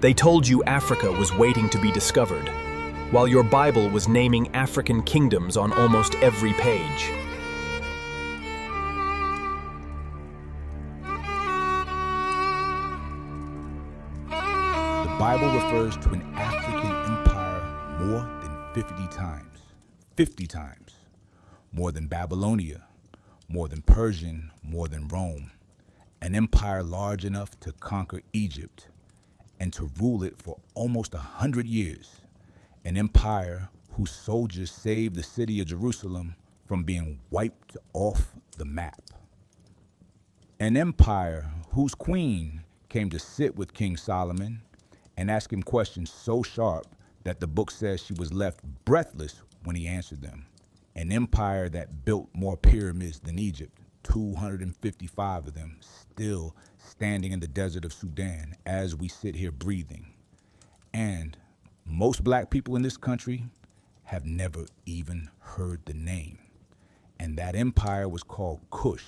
They told you Africa was waiting to be discovered, while your Bible was naming African kingdoms on almost every page. The Bible refers to an African empire more than 50 times. 50 times. More than Babylonia, more than Persian, more than Rome. An empire large enough to conquer Egypt and to rule it for almost 100 years. An empire whose soldiers saved the city of Jerusalem from being wiped off the map. An empire whose queen came to sit with King Solomon and ask him questions so sharp that the book says she was left breathless when he answered them. An empire that built more pyramids than Egypt, 255 of them, still standing in the desert of Sudan as we sit here breathing. And most black people in this country have never even heard the name. And that empire was called Cush.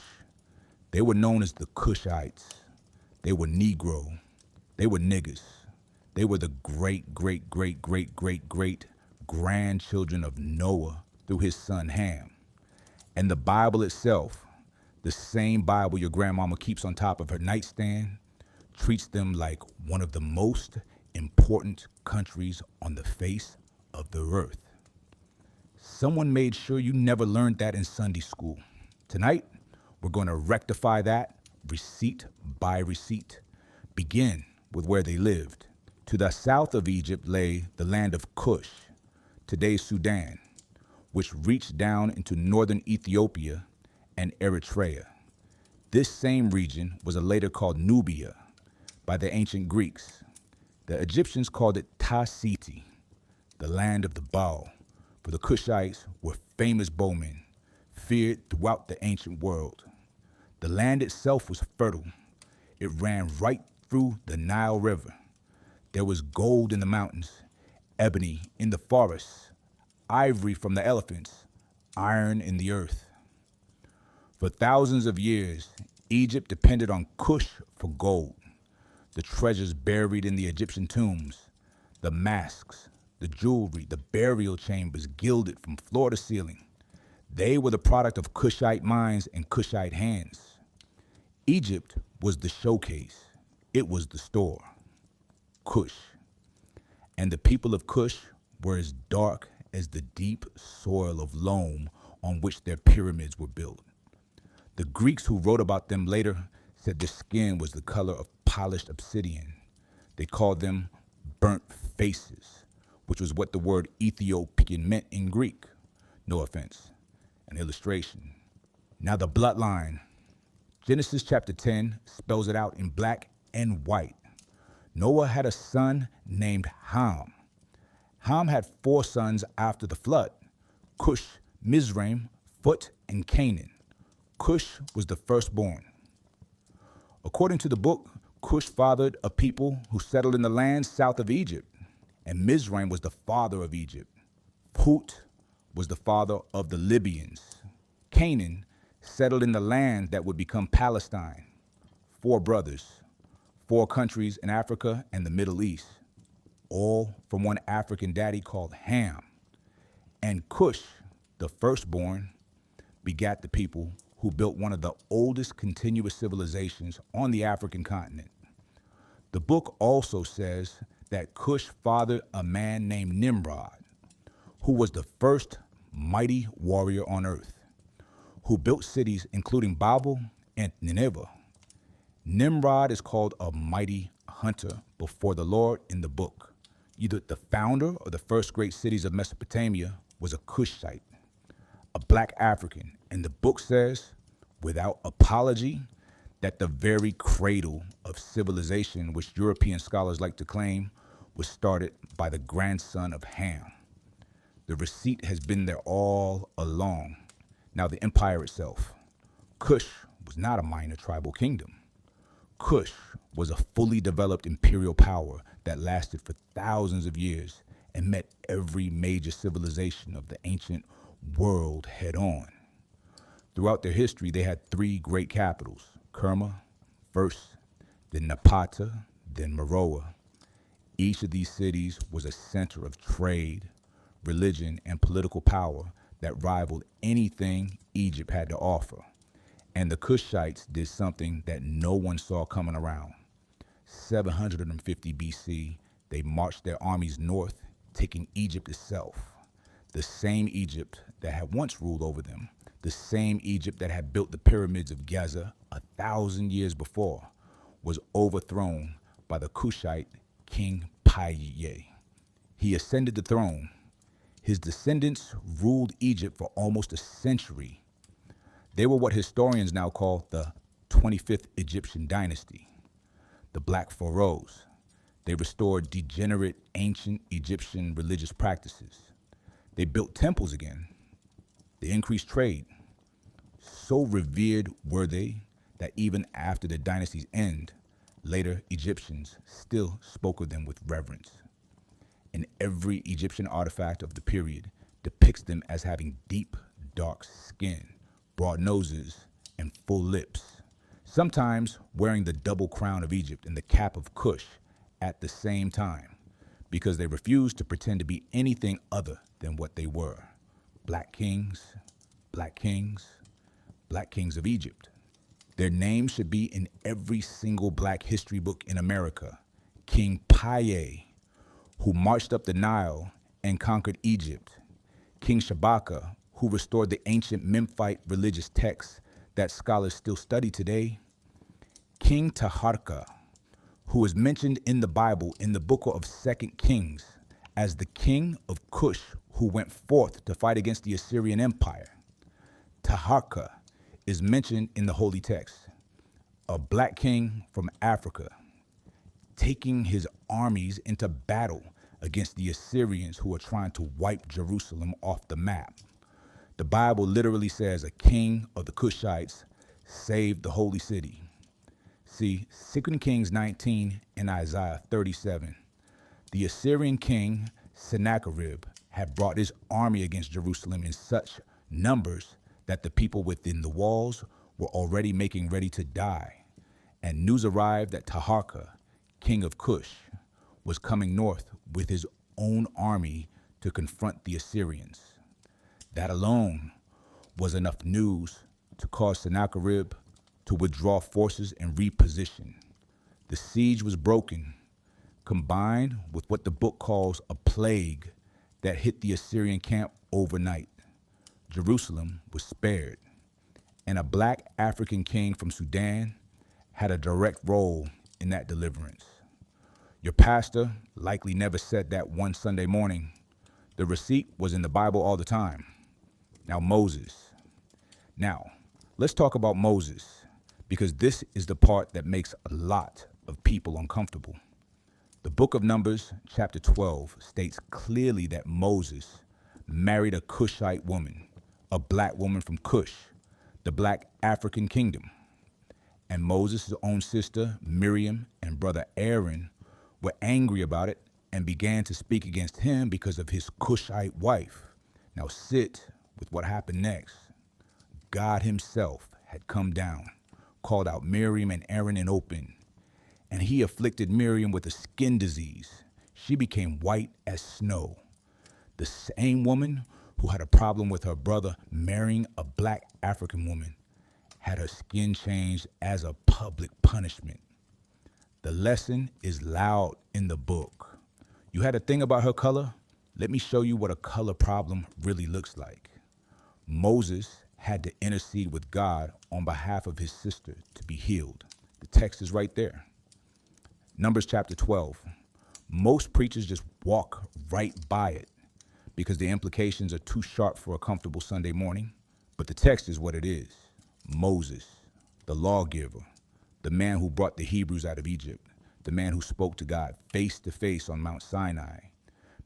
They were known as the Cushites. They were Negro. They were niggas. They were the great grandchildren of Noah through his son Ham. And the Bible itself, the same Bible your grandmama keeps on top of her nightstand, treats them like one of the most important countries on the face of the earth. Someone made sure you never learned that in Sunday school. Tonight, we're going to rectify that receipt by receipt. Begin with where they lived. To the south of Egypt lay the land of Cush, today's Sudan, which reached down into northern Ethiopia and Eritrea. This same region was later called Nubia by the ancient Greeks. The Egyptians called it Ta-Siti, the land of the bow, for the Cushites were famous bowmen, feared throughout the ancient world. The land itself was fertile. It ran right through the Nile River. There was gold in the mountains, ebony in the forests, ivory from the elephants, iron in the earth. For thousands of years, Egypt depended on Cush for gold, the treasures buried in the Egyptian tombs, the masks, the jewelry, the burial chambers gilded from floor to ceiling. They were the product of Cushite minds and Cushite hands. Egypt was the showcase. It was the store. Cush. And the people of Cush were as dark as the deep soil of loam on which their pyramids were built. The Greeks who wrote about them later said their skin was the color of polished obsidian. They called them burnt faces, which was what the word Ethiopian meant in Greek. No offense, an illustration. Now the bloodline. Genesis chapter 10 spells it out in black and white. Noah had a son named Ham. Ham had 4 sons after the flood: Cush, Mizraim, Phut, and Canaan. Cush was the firstborn. According to the book, Cush fathered a people who settled in the land south of Egypt, and Mizraim was the father of Egypt. Phut was the father of the Libyans. Canaan settled in the land that would become Palestine. 4 brothers, 4 countries in Africa and the Middle East, all from one African daddy called Ham. And Cush, the firstborn, begat the people who built one of the oldest continuous civilizations on the African continent. The book also says that Cush fathered a man named Nimrod, who was the first mighty warrior on earth, who built cities including Babel and Nineveh. Nimrod is called a mighty hunter before the Lord in the book. Either the founder of the first great cities of Mesopotamia was a Cushite, a black African, and the book says, without apology, that the very cradle of civilization, which European scholars like to claim, was started by the grandson of Ham. The receipt has been there all along. Now the empire itself. Cush was not a minor tribal kingdom. Cush was a fully developed imperial power that lasted for thousands of years and met every major civilization of the ancient world head on. Throughout their history, they had 3 great capitals: Kerma first, then Napata, then Meroe. Each of these cities was a center of trade, religion, and political power that rivaled anything Egypt had to offer. And the Cushites did something that no one saw coming around. 750 BC, they marched their armies north, taking Egypt itself. The same Egypt that had once ruled over them, the same Egypt that had built the pyramids of Giza 1,000 years before, was overthrown by the Cushite King Paye. He ascended the throne. His descendants ruled Egypt for almost a century. They were what historians now call the 25th Egyptian dynasty, the Black Pharaohs. They restored degenerate ancient Egyptian religious practices. They built temples again. They increased trade. So revered were they that even after the dynasty's end, later Egyptians still spoke of them with reverence. And every Egyptian artifact of the period depicts them as having deep, dark skin, broad noses, and full lips, sometimes wearing the double crown of Egypt and the cap of Cush at the same time, because they refused to pretend to be anything other than what they were: black kings, black kings, black kings of Egypt. Their names should be in every single black history book in America. King Paye, who marched up the Nile and conquered Egypt. King Shabaka, who restored the ancient Memphite religious texts that scholars still study today. King Taharka, who is mentioned in the Bible in the book of 2 Kings as the king of Cush who went forth to fight against the Assyrian Empire. Taharka is mentioned in the holy text, a black king from Africa, taking his armies into battle against the Assyrians who are trying to wipe Jerusalem off the map. The Bible literally says a king of the Cushites saved the holy city. See, 2 Kings 19 and Isaiah 37. The Assyrian king Sennacherib had brought his army against Jerusalem in such numbers that the people within the walls were already making ready to die. And news arrived that Taharka, king of Cush, was coming north with his own army to confront the Assyrians. That alone was enough news to cause Sennacherib to withdraw forces and reposition. The siege was broken, combined with what the book calls a plague that hit the Assyrian camp overnight. Jerusalem was spared, and a black African king from Sudan had a direct role in that deliverance. Your pastor likely never said that one Sunday morning. The receipt was in the Bible all the time. Now, Moses. Now, let's talk about Moses, because this is the part that makes a lot of people uncomfortable. The book of Numbers, chapter 12, states clearly that Moses married a Cushite woman, a black woman from Cush, the black African kingdom. And Moses' own sister, Miriam, and brother Aaron were angry about it and began to speak against him because of his Cushite wife. Now sit with what happened next. God himself had come down, called out Miriam and Aaron in open, and he afflicted Miriam with a skin disease. She became white as snow. The same woman who had a problem with her brother marrying a black African woman had her skin changed as a public punishment. The lesson is loud in the book. You had a thing about her color? Let me show you what a color problem really looks like. Moses had to intercede with God on behalf of his sister to be healed. The text is right there. Numbers chapter 12. Most preachers just walk right by it because the implications are too sharp for a comfortable Sunday morning. But the text is what it is. Moses, the lawgiver, the man who brought the Hebrews out of Egypt, the man who spoke to God face to face on Mount Sinai,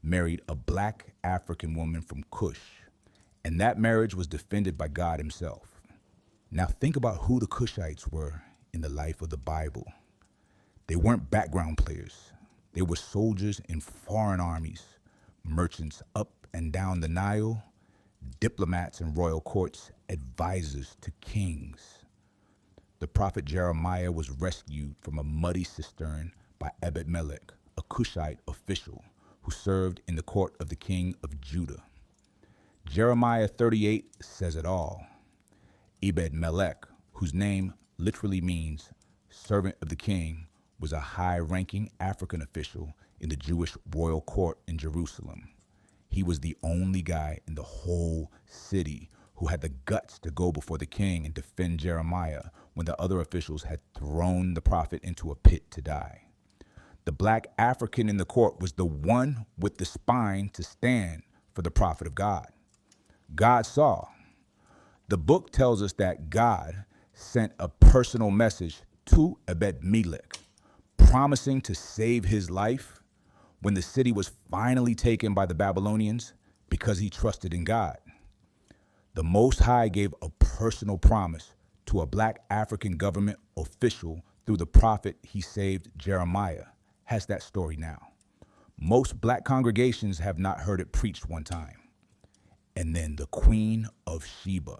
married a black African woman from Cush. And that marriage was defended by God himself. Now think about who the Cushites were in the life of the Bible. They weren't background players. They were soldiers in foreign armies, merchants up and down the Nile, diplomats in royal courts, advisors to kings. The prophet Jeremiah was rescued from a muddy cistern by Ebed-Melech, a Cushite official who served in the court of the king of Judah. Jeremiah 38 says it all. Ebed-Melech, whose name literally means servant of the king, was a high-ranking African official in the Jewish royal court in Jerusalem. He was the only guy in the whole city who had the guts to go before the king and defend Jeremiah when the other officials had thrown the prophet into a pit to die. The black African in the court was the one with the spine to stand for the prophet of God. God saw. The book tells us that God sent a personal message to Ebed-Melech, promising to save his life when the city was finally taken by the Babylonians because he trusted in God. The Most High gave a personal promise to a black African government official through the prophet he saved, Jeremiah. Has that story now. Most black congregations have not heard it preached one time. And then the Queen of Sheba,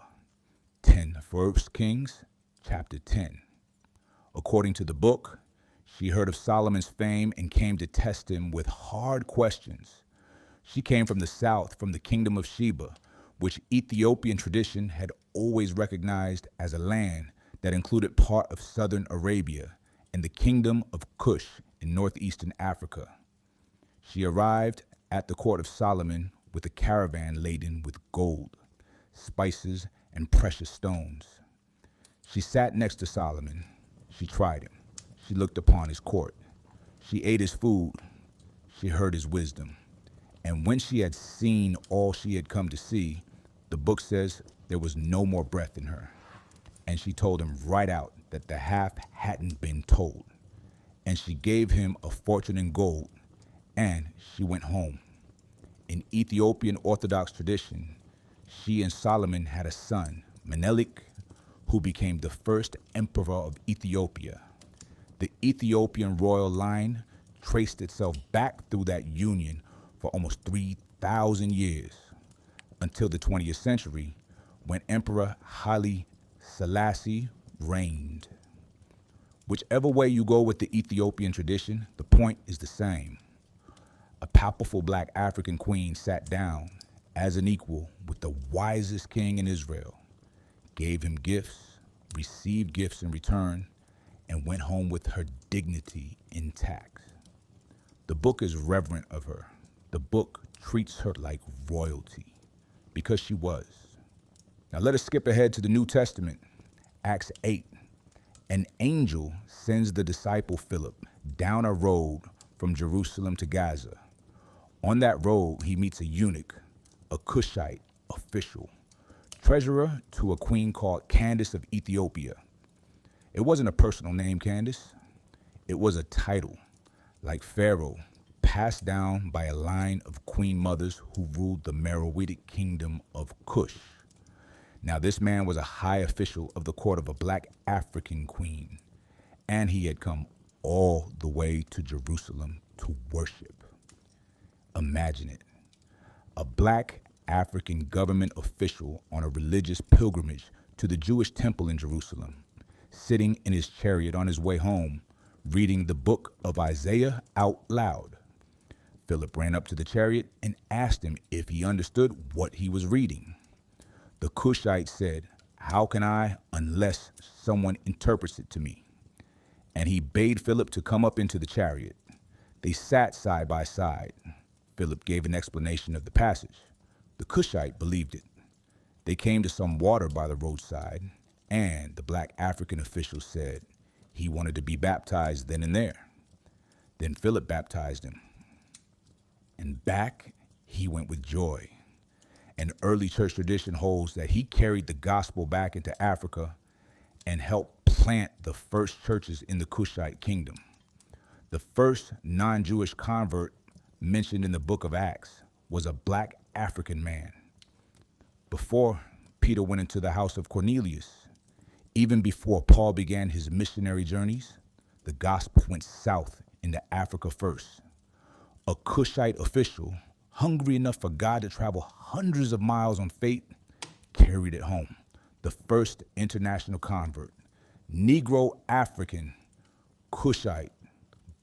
1 Kings chapter 10. According to the book, she heard of Solomon's fame and came to test him with hard questions. She came from the south, from the Kingdom of Sheba, which Ethiopian tradition had always recognized as a land that included part of southern Arabia and the Kingdom of Cush in northeastern Africa. She arrived at the court of Solomon with a caravan laden with gold, spices, and precious stones. She sat next to Solomon. She tried him. She looked upon his court. She ate his food. She heard his wisdom. And when she had seen all she had come to see, the book says there was no more breath in her. And she told him right out that the half hadn't been told. And she gave him a fortune in gold, and she went home. In Ethiopian Orthodox tradition, she and Solomon had a son, Menelik, who became the first emperor of Ethiopia. The Ethiopian royal line traced itself back through that union for almost 3,000 years, until the 20th century, when Emperor Haile Selassie reigned. Whichever way you go with the Ethiopian tradition, the point is the same. A powerful black African queen sat down as an equal with the wisest king in Israel, gave him gifts, received gifts in return, and went home with her dignity intact. The book is reverent of her. The book treats her like royalty, because she was. Now let us skip ahead to the New Testament, Acts 8. An angel sends the disciple Philip down a road from Jerusalem to Gaza. On that road, he meets a eunuch, a Cushite official, treasurer to a queen called Candace of Ethiopia. It wasn't a personal name, Candace. It was a title, like Pharaoh, passed down by a line of queen mothers who ruled the Meroitic kingdom of Cush. Now, this man was a high official of the court of a black African queen, and he had come all the way to Jerusalem to worship. Imagine it. A black African government official on a religious pilgrimage to the Jewish temple in Jerusalem, sitting in his chariot on his way home, reading the book of Isaiah out loud. Philip ran up to the chariot and asked him if he understood what he was reading. The Cushite said, "How can I unless someone interprets it to me?" And he bade Philip to come up into the chariot. They sat side by side. Philip gave an explanation of the passage. The Cushite believed it. They came to some water by the roadside, and the black African official said he wanted to be baptized then and there. Then Philip baptized him. And back he went with joy. An early church tradition holds that he carried the gospel back into Africa and helped plant the first churches in the Cushite kingdom. The first non-Jewish convert mentioned in the book of Acts was a black African man. Before Peter went into the house of Cornelius, even before Paul began his missionary journeys, the gospel went south into Africa first. A Cushite official, hungry enough for God to travel hundreds of miles on faith, carried it home. The first international convert, Negro African, Cushite,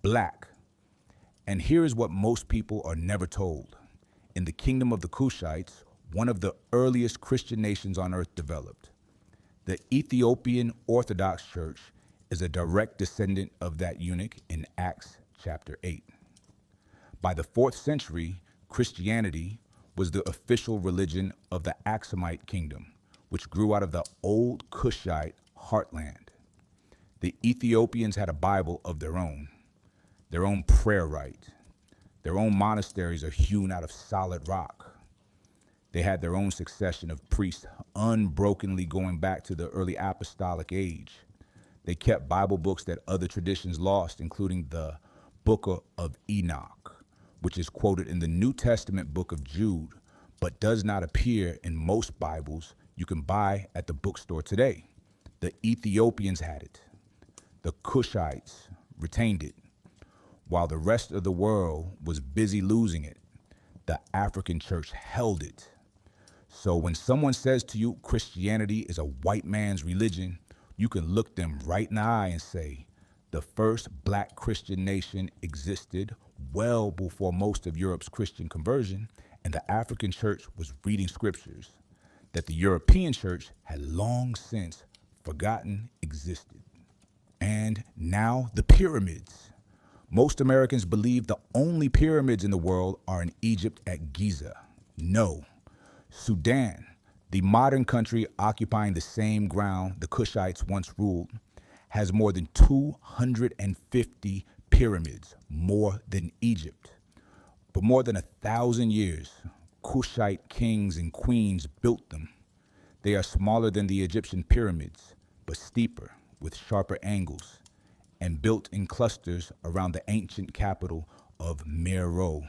black. And here is what most people are never told. In the kingdom of the Cushites, one of the earliest Christian nations on earth developed. The Ethiopian Orthodox Church is a direct descendant of that eunuch in Acts chapter 8. By the 4th century, Christianity was the official religion of the Aksumite kingdom, which grew out of the old Kushite heartland. The Ethiopians had a Bible of their own prayer rite. Their own monasteries are hewn out of solid rock. They had their own succession of priests unbrokenly going back to the early apostolic age. They kept Bible books that other traditions lost, including the Book of Enoch, which is quoted in the New Testament book of Jude, but does not appear in most Bibles you can buy at the bookstore today. The Ethiopians had it. The Cushites retained it. While the rest of the world was busy losing it, the African church held it. So when someone says to you Christianity is a white man's religion, you can look them right in the eye and say, the first black Christian nation existed well before most of Europe's Christian conversion, and the African church was reading scriptures that the European church had long since forgotten existed. And now the pyramids. Most Americans believe the only pyramids in the world are in Egypt at Giza. No. Sudan, the modern country occupying the same ground the Cushites once ruled, has more than 250 pyramids, more than Egypt. For more than 1,000 years, Kushite kings and queens built them. They are smaller than the Egyptian pyramids, but steeper, with sharper angles, and built in clusters around the ancient capital of Meroe.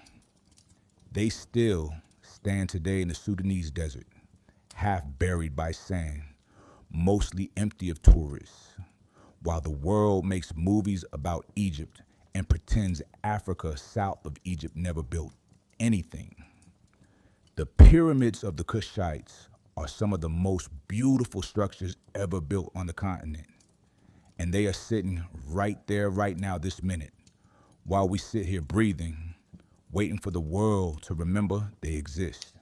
They still stand today in the Sudanese desert, half buried by sand, mostly empty of tourists, while the world makes movies about Egypt and pretends Africa south of Egypt never built anything. The pyramids of the Cushites are some of the most beautiful structures ever built on the continent. And they are sitting right there, right now, this minute, while we sit here breathing, waiting for the world to remember they exist.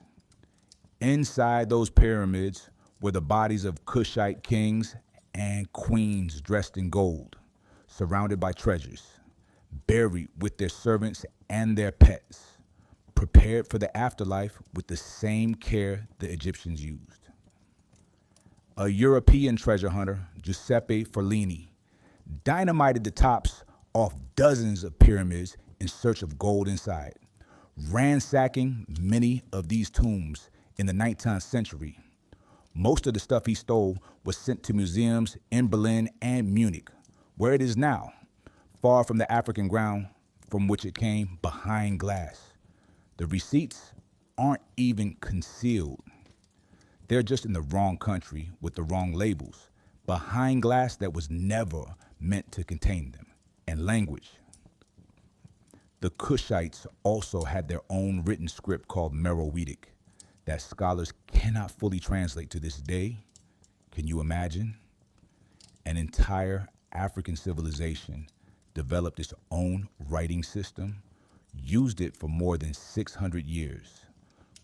Inside those pyramids were the bodies of Cushite kings and queens dressed in gold, surrounded by treasures, buried with their servants and their pets, prepared for the afterlife with the same care the Egyptians used. A European treasure hunter, Giuseppe Forlini, dynamited the tops off dozens of pyramids in search of gold inside, ransacking many of these tombs in the 19th century. Most of the stuff he stole was sent to museums in Berlin and Munich, where it is now, far from the African ground from which it came, behind glass. The receipts aren't even concealed. They're just in the wrong country with the wrong labels, behind glass that was never meant to contain them, and language. The Cushites also had their own written script called Meroitic that scholars cannot fully translate to this day. Can you imagine? An entire African civilization developed its own writing system, used it for more than 600 years,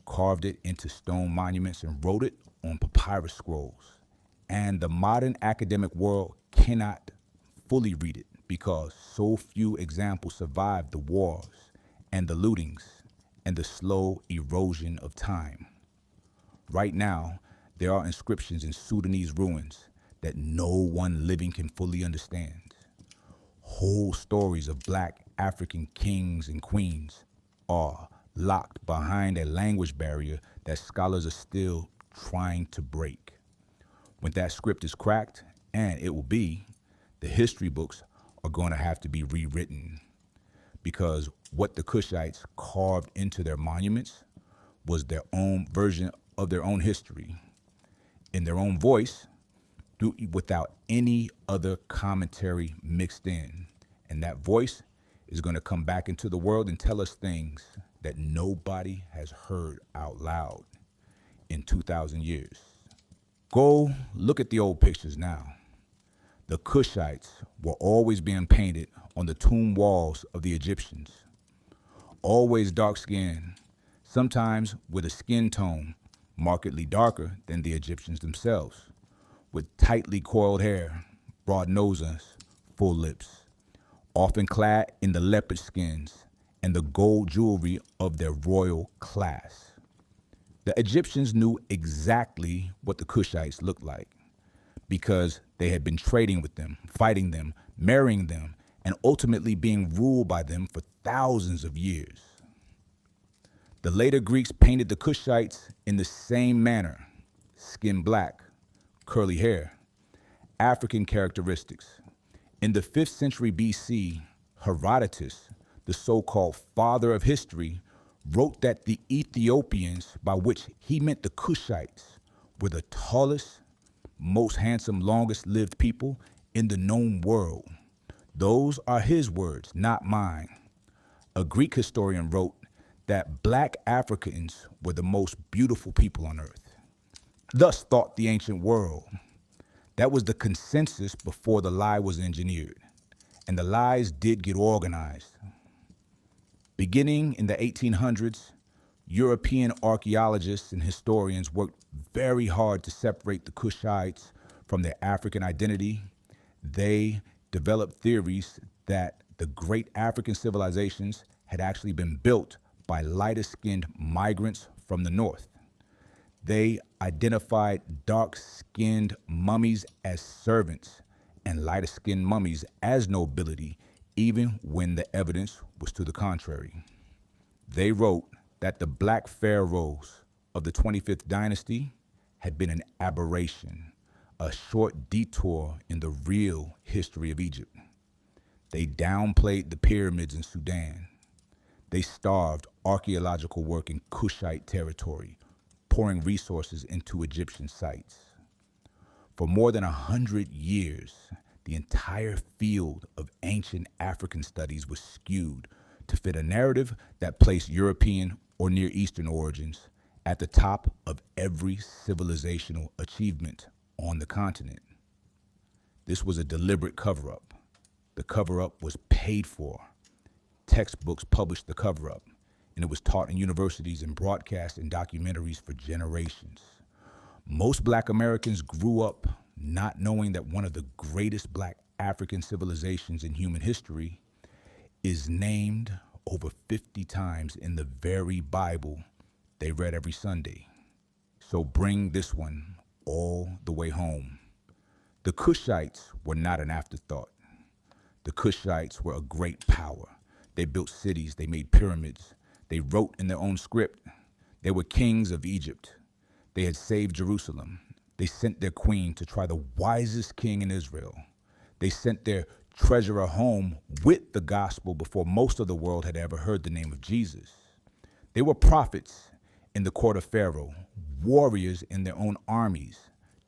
carved it into stone monuments, and wrote it on papyrus scrolls. And the modern academic world cannot fully read it because so few examples survived the wars and the lootings and the slow erosion of time. Right now, there are inscriptions in Sudanese ruins that no one living can fully understand. Whole stories of black African kings and queens are locked behind a language barrier that scholars are still trying to break. When that script is cracked, and it will be, the history books are going to have to be rewritten, because what the Cushites carved into their monuments was their own version of their own history, in their own voice, without any other commentary mixed in. And that voice is going to come back into the world and tell us things that nobody has heard out loud in 2,000 years. Go look at the old pictures now. The Cushites were always being painted on the tomb walls of the Egyptians. always dark-skinned, sometimes with a skin tone markedly darker than the Egyptians themselves, with tightly coiled hair, broad noses, full lips, often clad in the leopard skins and the gold jewelry of their royal class. The Egyptians knew exactly what the Cushites looked like because they had been trading with them, fighting them, marrying them, and ultimately being ruled by them for thousands of years. The later Greeks painted the Cushites in the same manner: skin black, curly hair, African characteristics. In the 5th century BC, Herodotus, the so-called father of history, wrote that the Ethiopians, by which he meant the Cushites, were the tallest, most handsome, longest-lived people in the known world. Those are his words, not mine. A Greek historian wrote that black Africans were the most beautiful people on earth. Thus thought the ancient world. That was the consensus before the lie was engineered, and the lies did get organized. Beginning in the 1800s, European archaeologists and historians worked very hard to separate the Cushites from their African identity. They developed theories that the great African civilizations had actually been built by lighter-skinned migrants from the north. They identified dark-skinned mummies as servants and lighter-skinned mummies as nobility, even when the evidence was to the contrary. They wrote that the black pharaohs of the 25th dynasty had been an aberration, a short detour in the real history of Egypt. They downplayed the pyramids in Sudan. They starved archaeological work in Kushite territory, pouring resources into Egyptian sites. For more than 100 years, the entire field of ancient African studies was skewed to fit a narrative that placed European or Near Eastern origins at the top of every civilizational achievement on the continent. This was a deliberate cover-up. The cover-up was paid for. Textbooks published the cover-up, and it was taught in universities and broadcast in documentaries for generations. Most black Americans grew up not knowing that one of the greatest black African civilizations in human history is named over 50 times in the very Bible they read every Sunday. So bring this one all the way home. The Cushites were not an afterthought. The Cushites were a great power. They built cities, they made pyramids, they wrote in their own script. They were kings of Egypt. They had saved Jerusalem. They sent their queen to try the wisest king in Israel. They sent their treasurer home with the gospel before most of the world had ever heard the name of Jesus. They were prophets in the court of Pharaoh, warriors in their own armies,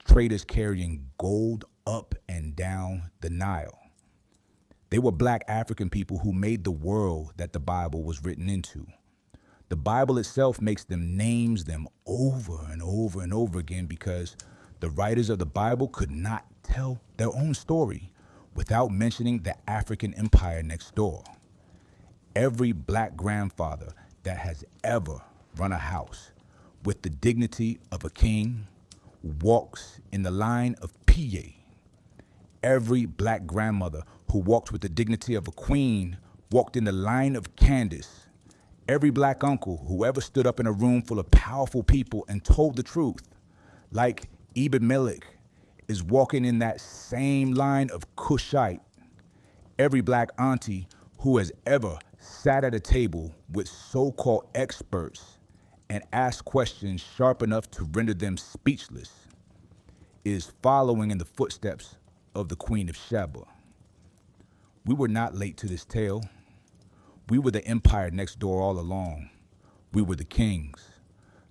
traders carrying gold up and down the Nile. They were black African people who made the world that the Bible was written into. The Bible itself names them over and over and over again because the writers of the Bible could not tell their own story without mentioning the African empire next door. Every black grandfather that has ever run a house with the dignity of a king walks in the line of Pie. Every black grandmother who walked with the dignity of a queen walked in the line of Candace. Every black uncle who ever stood up in a room full of powerful people and told the truth, like Ibn Malik, is walking in that same line of Cushite. Every black auntie who has ever sat at a table with so-called experts and asked questions sharp enough to render them speechless is following in the footsteps of the Queen of Sheba. We were not late to this tale. We were the empire next door all along. We were the kings,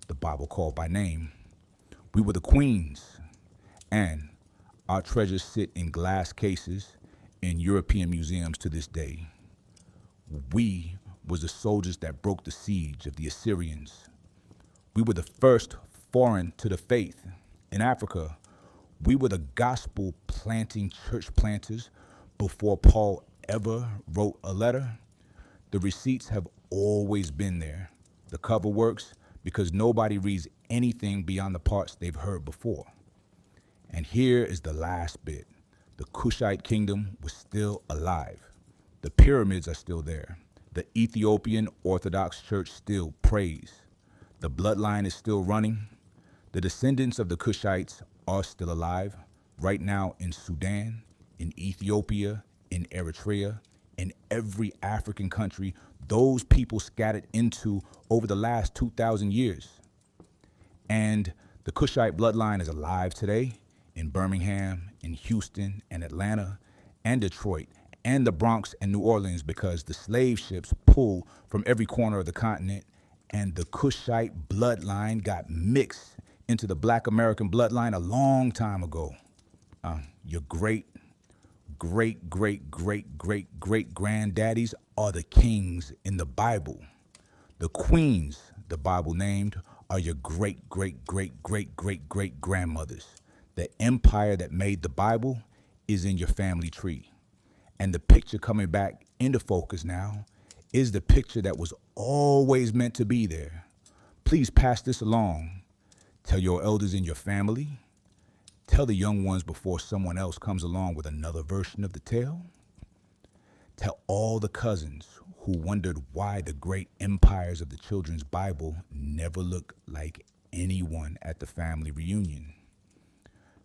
the Bible called by name. We were the queens, and our treasures sit in glass cases in European museums to this day. We was the soldiers that broke the siege of the Assyrians. We were the first foreign to the faith. In Africa, we were the gospel planting church planters before Paul ever wrote a letter. The receipts have always been there. The cover works because nobody reads anything beyond the parts they've heard before. And here is the last bit. The Cushite kingdom was still alive. The pyramids are still there. The Ethiopian Orthodox Church still prays. The bloodline is still running. The descendants of the Cushites are still alive, right now in Sudan, in Ethiopia, in Eritrea, in every African country those people scattered into over the last 2,000 years. And the Cushite bloodline is alive today in Birmingham, in Houston, and Atlanta, and Detroit, and the Bronx and New Orleans, because the slave ships pull from every corner of the continent, and the Cushite bloodline got mixed into the Black American bloodline a long time ago. Your great granddaddies are the kings in the Bible. The queens the Bible named are your great grandmothers. The empire that made the Bible is in your family tree. And the picture coming back into focus now is the picture that was always meant to be there. Please pass this along. Tell your elders in your family. Tell the young ones before someone else comes along with another version of the tale. Tell all the cousins who wondered why the great empires of the children's Bible never looked like anyone at the family reunion.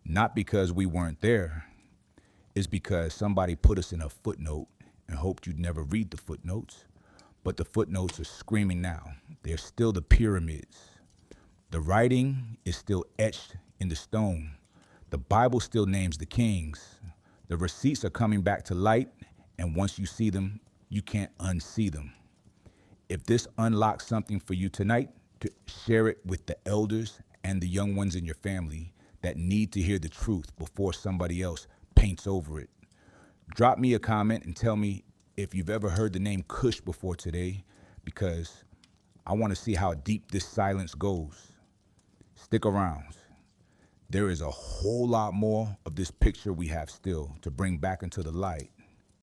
Not because we weren't there. It's because somebody put us in a footnote and hoped you'd never read the footnotes. But the footnotes are screaming now. They're still the pyramids. The writing is still etched in the stone. The Bible still names the kings. The receipts are coming back to light, and once you see them, you can't unsee them. If this unlocks something for you tonight, to share it with the elders and the young ones in your family that need to hear the truth before somebody else paints over it. Drop me a comment and tell me if you've ever heard the name Cush before today, because I want to see how deep this silence goes. Stick around. There is a whole lot more of this picture we have still to bring back into the light.